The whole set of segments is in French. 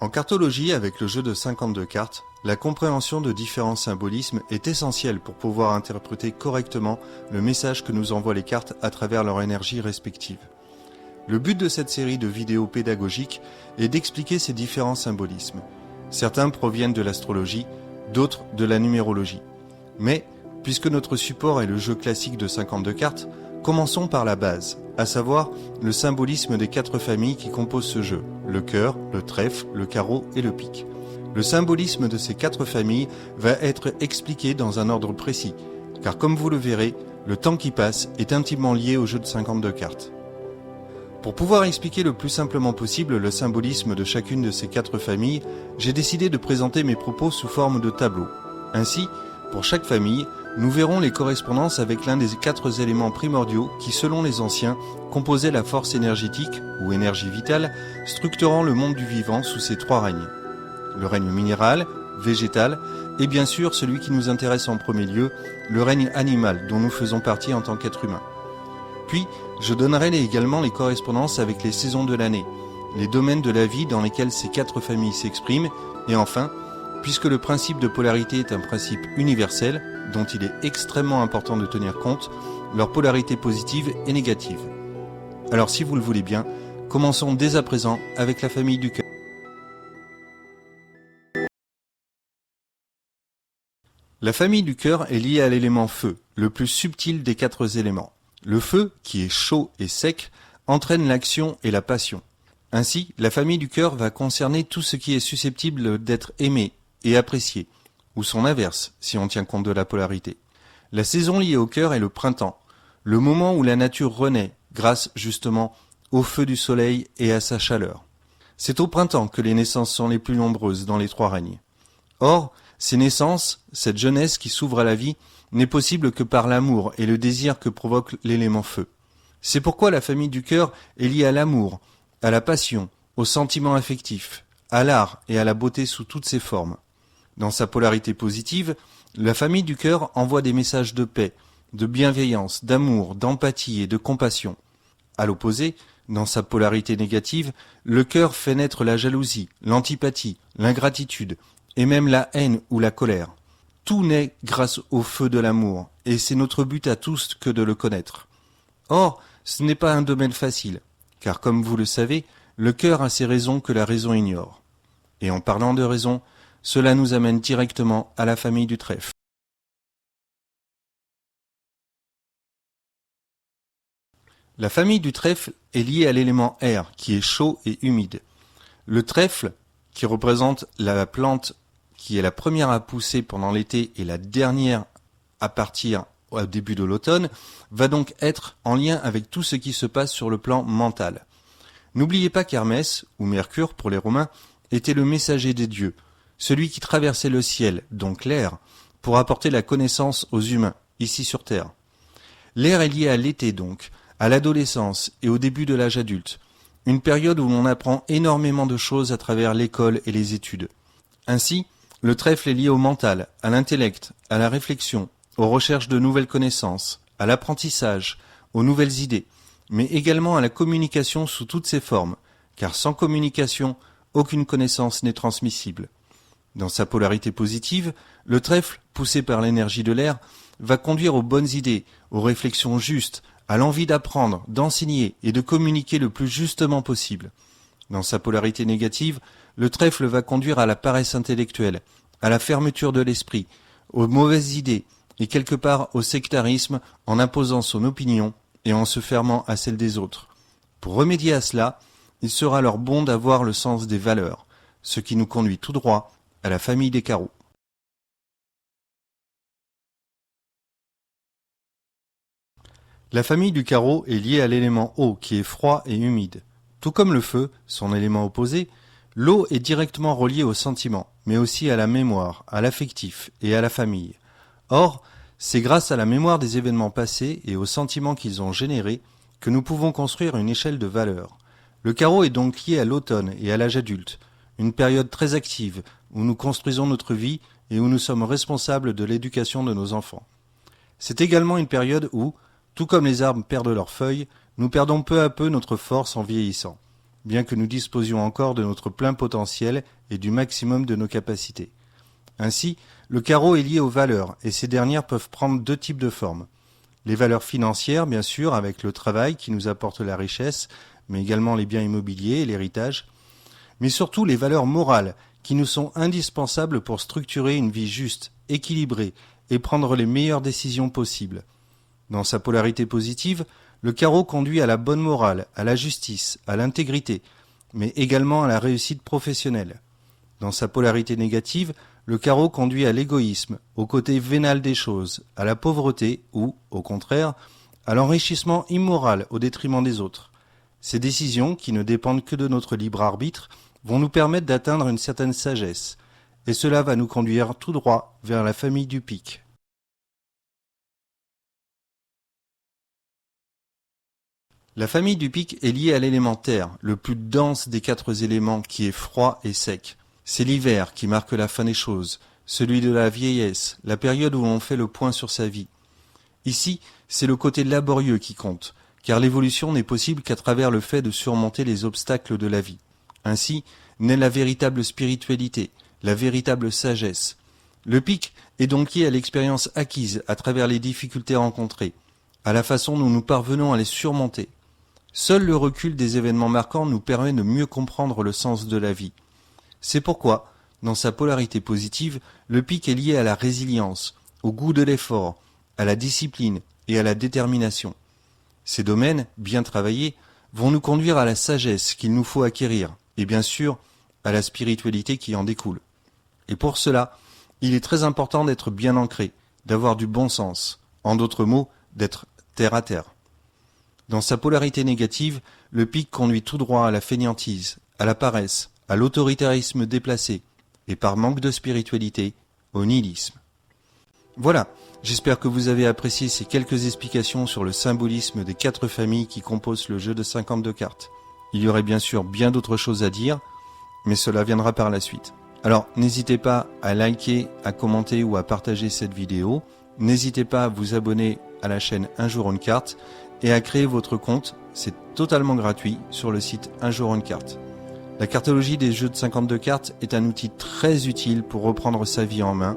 En cartologie, avec le jeu de 52 cartes, la compréhension de différents symbolismes est essentielle pour pouvoir interpréter correctement le message que nous envoient les cartes à travers leur énergie respective. Le but de cette série de vidéos pédagogiques est d'expliquer ces différents symbolismes. Certains proviennent de l'astrologie, d'autres de la numérologie. Mais, puisque notre support est le jeu classique de 52 cartes, commençons par la base, à savoir le symbolisme des 4 familles qui composent ce jeu, le cœur, le trèfle, le carreau et le pique. Le symbolisme de ces 4 familles va être expliqué dans un ordre précis, car comme vous le verrez, le temps qui passe est intimement lié au jeu de 52 cartes. Pour pouvoir expliquer le plus simplement possible le symbolisme de chacune de ces 4 familles, j'ai décidé de présenter mes propos sous forme de tableau. Ainsi, pour chaque famille, nous verrons les correspondances avec l'un des 4 éléments primordiaux qui, selon les anciens, composaient la force énergétique ou énergie vitale, structurant le monde du vivant sous ces 3 règnes. Le règne minéral, végétal, et bien sûr celui qui nous intéresse en premier lieu, le règne animal dont nous faisons partie en tant qu'être humain. Puis, je donnerai également les correspondances avec les saisons de l'année, les domaines de la vie dans lesquels ces 4 familles s'expriment, et enfin, puisque le principe de polarité est un principe universel, dont il est extrêmement important de tenir compte, leur polarité positive et négative. Alors si vous le voulez bien, commençons dès à présent avec la famille du cœur. La famille du cœur est liée à l'élément feu, le plus subtil des 4 éléments. Le feu, qui est chaud et sec, entraîne l'action et la passion. Ainsi, la famille du cœur va concerner tout ce qui est susceptible d'être aimé et apprécié, ou son inverse, si on tient compte de la polarité. La saison liée au cœur est le printemps, le moment où la nature renaît, grâce justement au feu du soleil et à sa chaleur. C'est au printemps que les naissances sont les plus nombreuses dans les 3 règnes. Or, ces naissances, cette jeunesse qui s'ouvre à la vie, n'est possible que par l'amour et le désir que provoque l'élément feu. C'est pourquoi la famille du cœur est liée à l'amour, à la passion, aux sentiments affectifs, à l'art et à la beauté sous toutes ses formes. Dans sa polarité positive, la famille du cœur envoie des messages de paix, de bienveillance, d'amour, d'empathie et de compassion. À l'opposé, dans sa polarité négative, le cœur fait naître la jalousie, l'antipathie, l'ingratitude et même la haine ou la colère. Tout naît grâce au feu de l'amour, et c'est notre but à tous que de le connaître. Or, ce n'est pas un domaine facile, car comme vous le savez, le cœur a ses raisons que la raison ignore. Et en parlant de raison, cela nous amène directement à la famille du trèfle. La famille du trèfle est liée à l'élément air, qui est chaud et humide. Le trèfle, qui représente la plante qui est la première à pousser pendant l'été et la dernière à partir au début de l'automne, va donc être en lien avec tout ce qui se passe sur le plan mental. N'oubliez pas qu'Hermès, ou Mercure pour les Romains, était le messager des dieux, celui qui traversait le ciel, donc l'air, pour apporter la connaissance aux humains, ici sur Terre. L'air est lié à l'été donc, à l'adolescence et au début de l'âge adulte, une période où l'on apprend énormément de choses à travers l'école et les études. Ainsi, le trèfle est lié au mental, à l'intellect, à la réflexion, aux recherches de nouvelles connaissances, à l'apprentissage, aux nouvelles idées, mais également à la communication sous toutes ses formes, car sans communication, aucune connaissance n'est transmissible. Dans sa polarité positive, le trèfle, poussé par l'énergie de l'air, va conduire aux bonnes idées, aux réflexions justes, à l'envie d'apprendre, d'enseigner et de communiquer le plus justement possible. Dans sa polarité négative, le trèfle va conduire à la paresse intellectuelle, à la fermeture de l'esprit, aux mauvaises idées et quelque part au sectarisme en imposant son opinion et en se fermant à celle des autres. Pour remédier à cela, il sera alors bon d'avoir le sens des valeurs, ce qui nous conduit tout droit à la famille des carreaux. La famille du carreau est liée à l'élément eau qui est froid et humide. Tout comme le feu, son élément opposé, l'eau est directement reliée au sentiment, mais aussi à la mémoire, à l'affectif et à la famille. Or, c'est grâce à la mémoire des événements passés et aux sentiments qu'ils ont générés que nous pouvons construire une échelle de valeurs. Le carreau est donc lié à l'automne et à l'âge adulte, une période très active où nous construisons notre vie et où nous sommes responsables de l'éducation de nos enfants. C'est également une période où, tout comme les arbres perdent leurs feuilles, nous perdons peu à peu notre force en vieillissant. bien que nous disposions encore de notre plein potentiel et du maximum de nos capacités. Ainsi, le carreau est lié aux valeurs, et ces dernières peuvent prendre deux types de formes. Les valeurs financières, bien sûr, avec le travail qui nous apporte la richesse, mais également les biens immobiliers et l'héritage, mais surtout les valeurs morales, qui nous sont indispensables pour structurer une vie juste, équilibrée, et prendre les meilleures décisions possibles. Dans sa polarité positive, le carreau conduit à la bonne morale, à la justice, à l'intégrité, mais également à la réussite professionnelle. Dans sa polarité négative, le carreau conduit à l'égoïsme, au côté vénal des choses, à la pauvreté ou, au contraire, à l'enrichissement immoral au détriment des autres. Ces décisions, qui ne dépendent que de notre libre arbitre, vont nous permettre d'atteindre une certaine sagesse, et cela va nous conduire tout droit vers la famille du pic. La famille du pic est liée à l'élément terre, le plus dense des 4 éléments qui est froid et sec. C'est l'hiver qui marque la fin des choses, celui de la vieillesse, la période où l'on fait le point sur sa vie. Ici, c'est le côté laborieux qui compte, car l'évolution n'est possible qu'à travers le fait de surmonter les obstacles de la vie. Ainsi naît la véritable spiritualité, la véritable sagesse. Le pic est donc lié à l'expérience acquise à travers les difficultés rencontrées, à la façon dont nous parvenons à les surmonter. Seul le recul des événements marquants nous permet de mieux comprendre le sens de la vie. C'est pourquoi, dans sa polarité positive, le pic est lié à la résilience, au goût de l'effort, à la discipline et à la détermination. Ces domaines, bien travaillés, vont nous conduire à la sagesse qu'il nous faut acquérir, et bien sûr, à la spiritualité qui en découle. Et pour cela, il est très important d'être bien ancré, d'avoir du bon sens, en d'autres mots, d'être terre à terre. Dans sa polarité négative, le pic conduit tout droit à la fainéantise, à la paresse, à l'autoritarisme déplacé, et par manque de spiritualité, au nihilisme. Voilà, j'espère que vous avez apprécié ces quelques explications sur le symbolisme des 4 familles qui composent le jeu de 52 cartes. Il y aurait bien sûr bien d'autres choses à dire, mais cela viendra par la suite. Alors, n'hésitez pas à liker, à commenter ou à partager cette vidéo. N'hésitez pas à vous abonner à la chaîne Un jour une carte et à créer votre compte, c'est totalement gratuit, sur le site Un jour une carte. La cartologie des jeux de 52 cartes est un outil très utile pour reprendre sa vie en main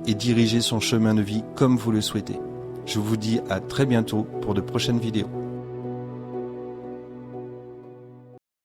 et diriger son chemin de vie comme vous le souhaitez. Je vous dis à très bientôt pour de prochaines vidéos.